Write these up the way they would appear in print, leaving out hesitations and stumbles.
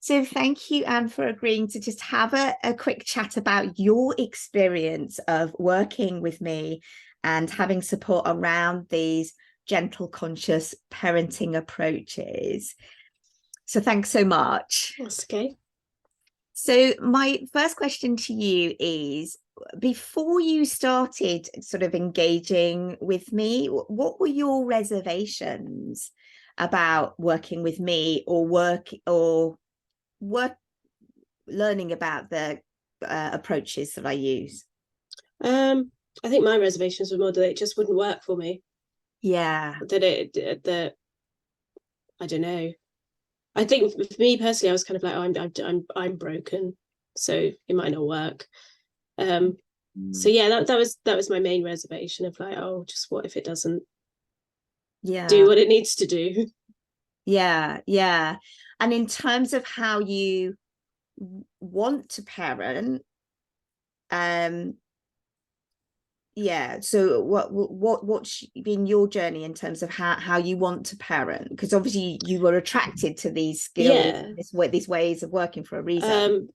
So thank you, Anne, for agreeing to just have a quick chat about your experience of working with me and having support around these gentle, conscious parenting approaches. So thanks so much. That's okay. So my first question to you is, before you started sort of engaging with me, what were your reservations about working with me or work learning about the approaches that I use? I think my reservations were more that it just wouldn't work for me. Yeah. That I don't know. I think for me personally, I was kind of like, oh, I'm broken, so it might not work. So yeah, that was my main reservation of like, oh, just what if it doesn't do Yeah. what it needs to do? Yeah. Yeah. And in terms of how you want to parent, um, yeah, so what's been your journey in terms of how you want to parent? Because obviously you were attracted to these skills, Yeah. these ways of working for a reason.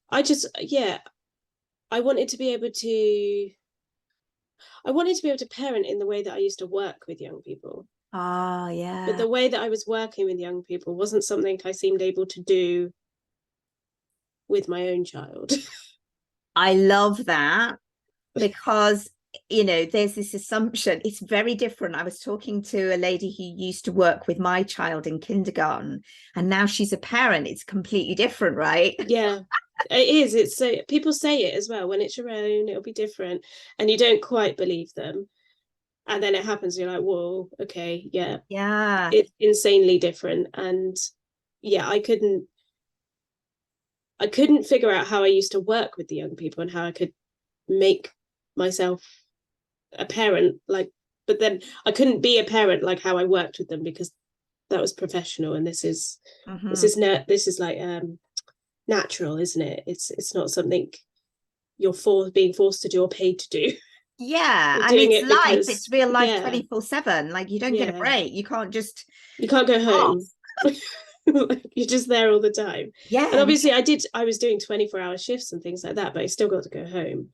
I wanted to be able to parent in the way that I used to work with young people. Ah, But yeah. the way that I was working with young people wasn't something I seemed able to do with my own child. I love that because there's this assumption. It's very different. I was talking to a lady who used to work with my child in kindergarten, and now she's a parent. It's completely different, right? Yeah, it is. It's so people say it as well. When it's your own, it'll be different, and you don't quite believe them. And then it happens. You're like, whoa, okay, yeah, Yeah. it's insanely different. And yeah, I couldn't figure out how I used to work with the young people and how I could make myself a parent like, but then I couldn't be a parent like how I worked with them because that was professional, and Mm-hmm. this is like natural, isn't it? It's not something you're being forced to do or paid to do. Yeah, You're and doing it's it life. because It's real life yeah, 24/7. Like you don't get a yeah, break. You can't just you can't go off. home. You're just there all the time. And Yeah. obviously I was doing 24-hour shifts and things like that, but I still got to go home.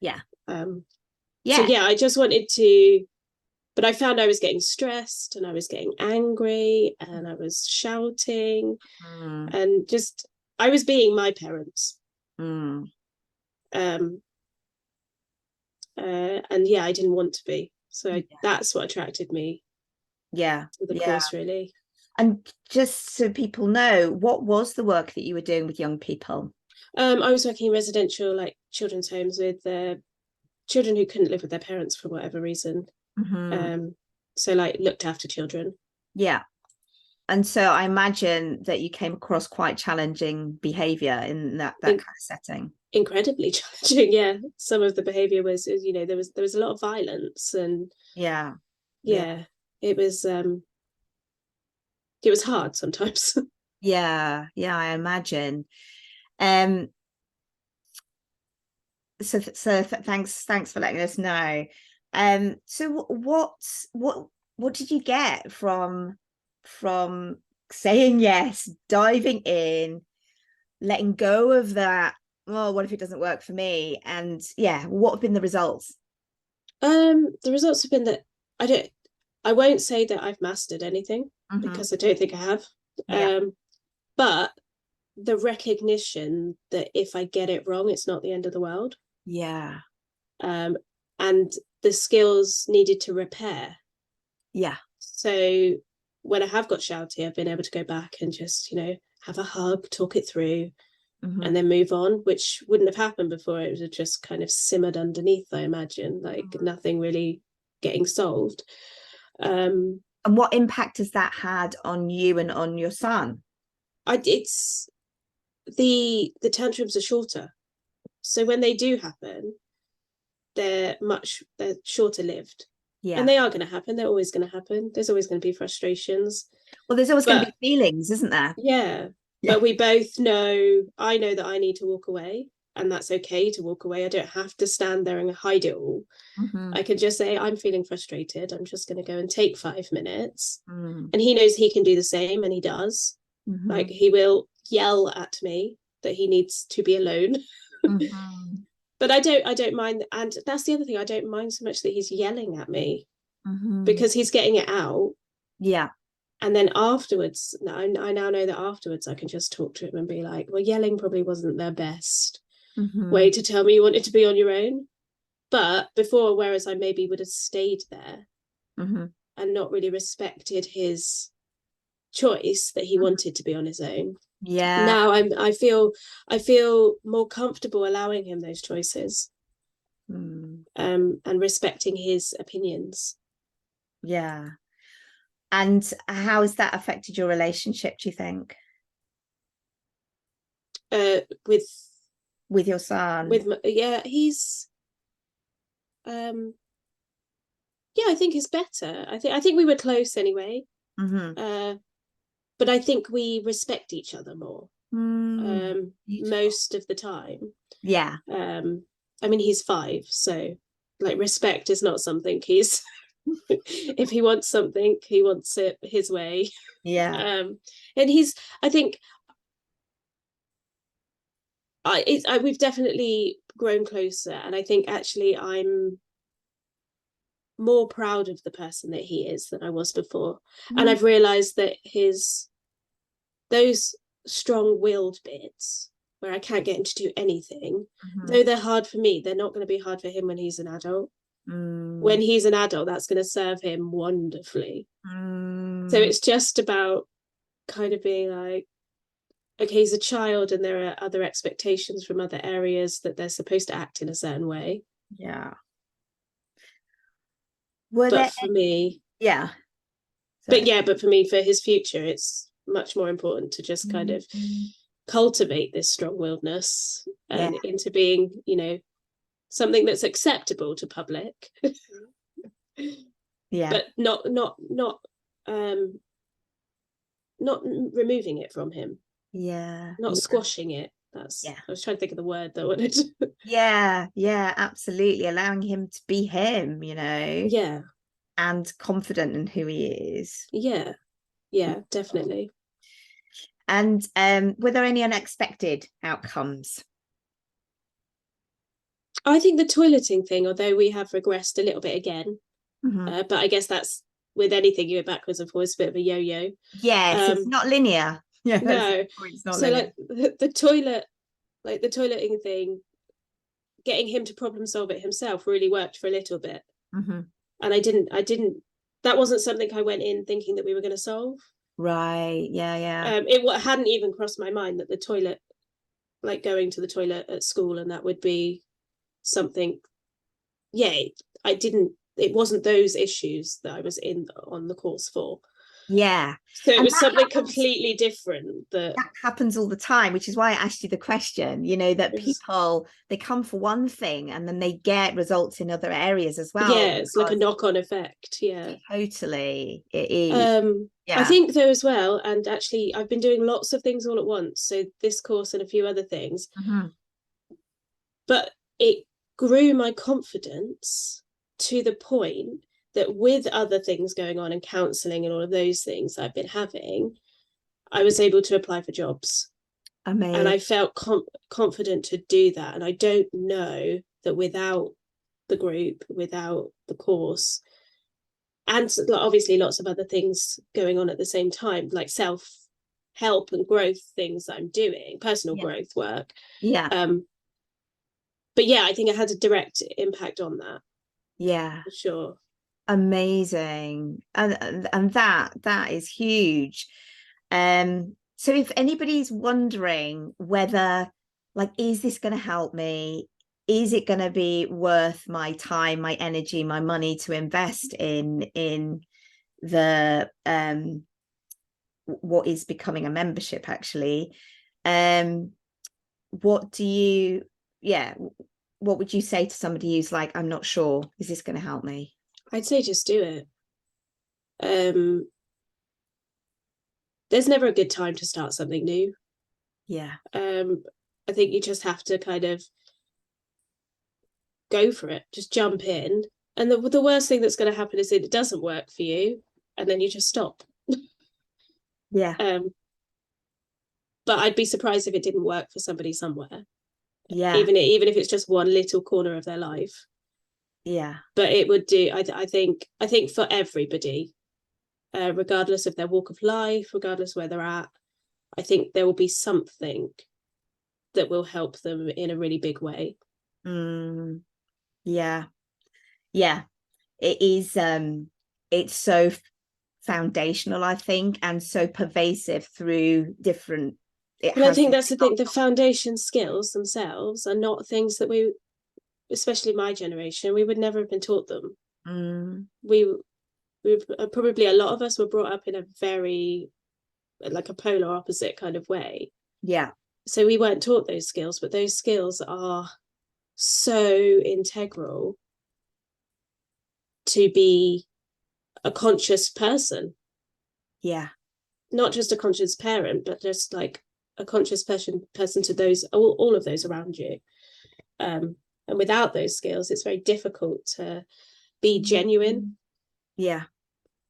Yeah. um so Yeah. yeah, I just wanted to, but I found I was getting stressed and I was getting angry and I was shouting Mm, and just I was being my parents. mm, um and yeah, I didn't want to be, so yeah. that's what attracted me Yeah. to the Yeah. course, really. And just so people know, what was the work that you were doing with young people? I was working in residential, like children's homes with children who couldn't live with their parents for whatever reason. Mm-hmm. um so like looked after children. Yeah. And so I imagine that you came across quite challenging behavior in that kind In- of setting. Incredibly challenging. Yeah, some of the behavior was, there was a lot of violence, and Yeah. Yeah. yeah, it was it was hard sometimes. Yeah. Yeah, I imagine. Um, thanks for letting us know. So what did you get from saying yes, diving in, letting go of that, oh, what if it doesn't work for me? And yeah, what have been the results? The results have been that I don't I won't say that I've mastered anything Mm-hmm. because I don't think I have. Yeah. But the recognition that if I get it wrong, it's not the end of the world. Yeah. um, and the skills needed to repair. Yeah. So when I have got shouty, I've been able to go back and just, have a hug, talk it through, Mm-hmm. and then move on, which wouldn't have happened before. It would have just kind of simmered underneath, I imagine, like nothing really getting solved. Um, And what impact has that had on you and on your son? it's the tantrums are shorter. So when they do happen, they're shorter lived. And Yeah. they are going to happen. They're always going to happen. There's always going to be frustrations. Well, there's always going to But be feelings, isn't there? yeah, Yeah. but we both know, I know that I need to walk away, and that's okay to walk away. I don't have to stand there and hide it all. Mm-hmm. I could just say, I'm feeling frustrated. I'm just going to go and take 5 minutes. Mm-hmm. And he knows he can do the same, and he does. Mm-hmm. Like, he will, yell at me that he needs to be alone. Mm-hmm. But I don't mind, and that's the other thing, I don't mind so much that he's yelling at me, Mm-hmm. because he's getting it out. Yeah. And then afterwards, I now know that afterwards I can just talk to him and be like, well, yelling probably wasn't the best Mm-hmm. way to tell me you wanted to be on your own. But before, whereas I maybe would have stayed there Mm-hmm. and not really respected his choice that he wanted to be on his own, Yeah. now I feel more comfortable allowing him those choices, Mm. and respecting his opinions. Yeah. And how has that affected your relationship, do you think, uh with with your son? yeah, he's um yeah, I think it's better. I think we were close anyway, Mm-hmm. uh but I think we respect each other more, Mm. Beautiful. most of the time. Yeah. I mean, he's 5, so like respect is not something he's if he wants something, he wants it his way. Yeah. And he's, I think, we've definitely grown closer, and I think actually I'm more proud of the person that he is than I was before. And Mm. I've realized that his those strong-willed bits where I can't get him to do anything, Mm-hmm. though they're hard for me, they're not going to be hard for him when he's an adult. Mm. When he's an adult, that's going to serve him wonderfully. So Mm. it's just about kind of being like, okay, he's a child and there are other expectations from other areas that they're supposed to act in a certain way. Yeah. Were But there for me, yeah. but Sorry. yeah, but for me, for his future, it's much more important to just kind of Mm. cultivate this strong-willedness Yeah. and into being, something that's acceptable to public, Yeah. but um not removing it from him, Yeah. not Yeah. squashing it. That's Yeah. I was trying to think of the word that I wanted. Yeah. Yeah. Absolutely. Allowing him to be him, Yeah, and confident in who he is. yeah, yeah, definitely. And were there any unexpected outcomes? I think the toileting thing, although we have regressed a little bit again, Mm-hmm. but I guess that's with anything, you go backwards and forwards, a bit of a yo-yo. Yes, it's Um, not linear. Yeah, that's no, it's not so linear. like the toilet, like the toileting thing, getting him to problem solve it himself really worked for a little bit, Mm-hmm. and I didn't. That wasn't something I went in thinking that we were going to solve. Right. Yeah, yeah. It hadn't even crossed my mind that the toilet, like going to the toilet at school, and that would be something. Yeah, I didn't. It wasn't those issues that I was in on the course for. Yeah. So it And was something completely different. That that happens all the time, which is why I asked you the question, that is, people, they come for one thing and then they get results in other areas as well, yeah, it's like a because knock-on effect. Yeah. totally it is. I Yeah. think though as well, and actually I've been doing lots of things all at once. So this course and a few other things, Mm-hmm. but it grew my confidence to the point that with other things going on and counselling and all of those things I've been having, I was able to apply for jobs, and Amazing. I felt confident to do that. And I don't know that without the group, without the course, and obviously lots of other things going on at the same time, like self help and growth things that I'm doing, personal Yeah. growth work. Yeah. Um, but yeah, I think it had a direct impact on that Yeah. for sure. Amazing. And that is huge. So if anybody's wondering whether, like, is this going to help me? Is it going to be worth my time, my energy, my money to invest in the what is becoming a membership actually? Um, what do you, yeah, what would you say to somebody who's like, I'm not sure, is this going to help me? I'd say just do it. Um, there's never a good time to start something new. Yeah. I think you just have to kind of go for it, just jump in. And the worst thing that's going to happen is it doesn't work for you, and then you just stop. Yeah. Um, but I'd be surprised if it didn't work for somebody somewhere, Yeah. even if it's just one little corner of their life. Yeah. But it would do. I think for everybody, regardless of their walk of life, regardless where they're at, I think there will be something that will help them in a really big way. Yeah. Yeah. It is it's so foundational, I think, and so pervasive through different, it But I has think this. that's the thing. The foundation skills themselves are not things that we, especially my generation, we would never have been taught them. Mm, We probably, a lot of us were brought up in a very, like, a polar opposite kind of way. yeah. So we weren't taught those skills, but those skills are so integral to be a conscious person, Yeah. not just a conscious parent, but just like a conscious person to those, all of those around you. And without those skills, it's very difficult to be genuine. Yeah.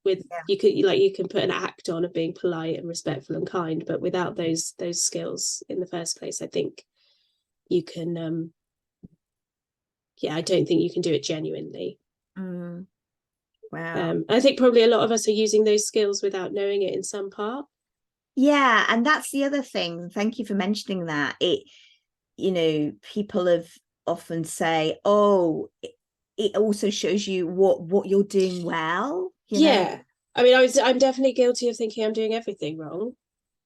With, Yeah. you can put an act on of being polite and respectful and kind, but without those skills in the first place, I think you can, I don't think you can do it genuinely. Wow. I think probably a lot of us are using those skills without knowing it in some part. Yeah, and that's the other thing. Thank you for mentioning that. People have often say, oh, it also shows you what you're doing well, Yeah, I mean, I'm definitely guilty of thinking I'm doing everything wrong,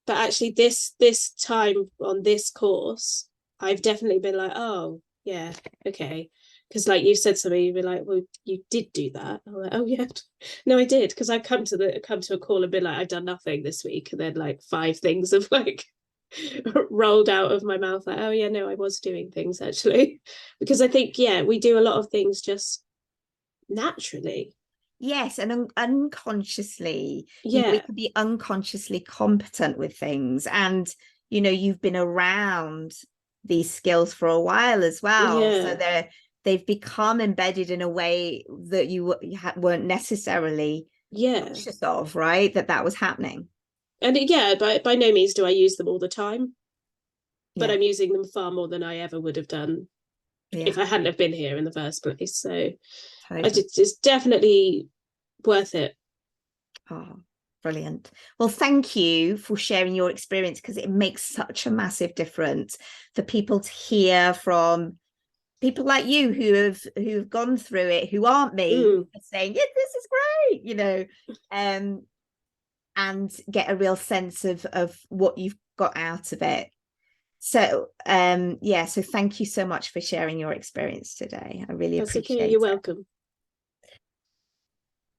but actually this time on this course, I've definitely been like, oh yeah, okay, because like you said something, you'd be like, well, you did do that. I'm like, oh yeah, no, I did, because I've come to a call and been like, I've done nothing this week, and then like five things have like rolled out of my mouth, like, oh yeah, no, I was doing things actually. Because I think, yeah, we do a lot of things just naturally. Yes, and unconsciously, we Yeah, could be unconsciously competent with things, and you've been around these skills for a while as well, so yeah, they've become embedded in a way that you weren't necessarily yeah. conscious of, right? That was happening. And yeah, by no means do I use them all the time, but Yeah, I'm using them far more than I ever would have done yeah, if I hadn't have been here in the first place. So totally. it's definitely worth it. Oh, brilliant. Well, thank you for sharing your experience, because it makes such a massive difference for people to hear from people like you who've gone through it, who aren't me, Mm, saying, yeah, this is great, um, and get a real sense of what you've got out of it. So yeah, so thank you so much for sharing your experience today. I really that's okay. You're appreciate it. welcome.